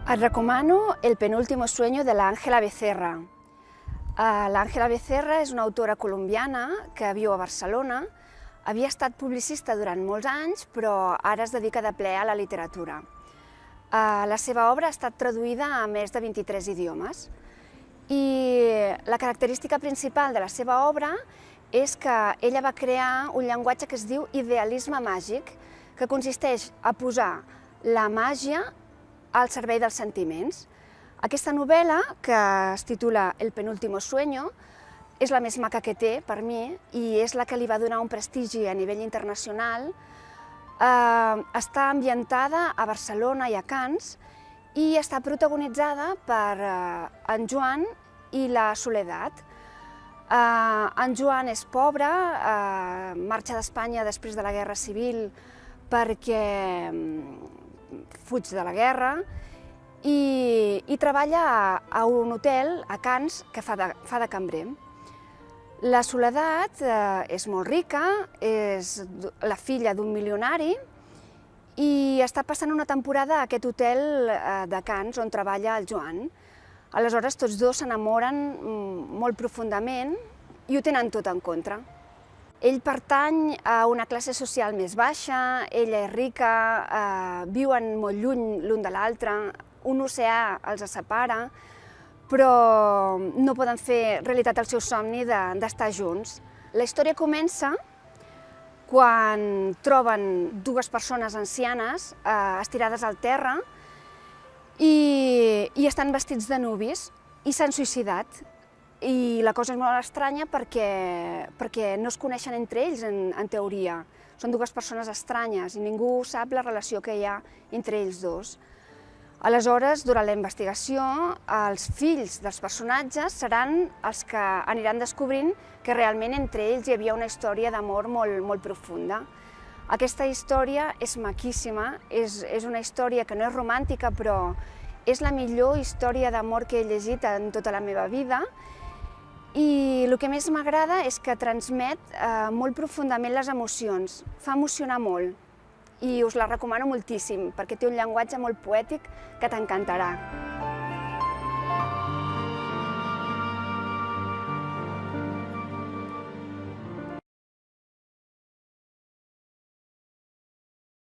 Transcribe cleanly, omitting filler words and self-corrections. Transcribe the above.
Et recomano El penúltimo sueño de la Ángela Becerra. L'Àngela Becerra és una autora colombiana que viu a Barcelona. Havia estat publicista durant molts anys, però ara es dedica de ple a la literatura. La seva obra ha estat traduïda a més de 23 idiomes. I la característica principal de la seva obra és que ella va crear un llenguatge que es diu idealisme màgic, que consisteix a posar la màgia al servei dels sentiments. Aquesta novel·la, que es titula El penúltimo sueño, és la més maca que té per mi i és la que li va donar un prestigi a nivell internacional. Està ambientada a Barcelona i a Canes i està protagonitzada per en Joan i la Soledat. En Joan és pobre, marxa d'Espanya després de la Guerra Civil perquè fuig de la guerra i treballa a un hotel a Canes que fa de cambrer. La Soledat és molt rica, és la filla d'un milionari i està passant una temporada a aquest hotel de Canes on treballa el Joan. Aleshores tots dos s'enamoren molt profundament i ho tenen tot en contra. Ell pertany a una classe social més baixa, ella és rica, viuen molt lluny l'un de l'altre, un oceà els separa, però no poden fer realitat el seu somni d'estar junts. La història comença quan troben dues persones ancianes estirades al terra i estan vestits de nuvis i s'han suïcidat. I la cosa és molt estranya perquè no es coneixen entre ells, en teoria. Són dues persones estranyes i ningú sap la relació que hi ha entre ells dos. Aleshores, durant la investigació, els fills dels personatges seran els que aniran descobrint que realment entre ells hi havia una història d'amor molt profunda. Aquesta història és maquíssima, és una història que no és romàntica, però és la millor història d'amor que he llegit en tota la meva vida. I el que més m'agrada és que transmet molt profundament les emocions, fa emocionar molt i us la recomano moltíssim perquè té un llenguatge molt poètic que t'encantarà.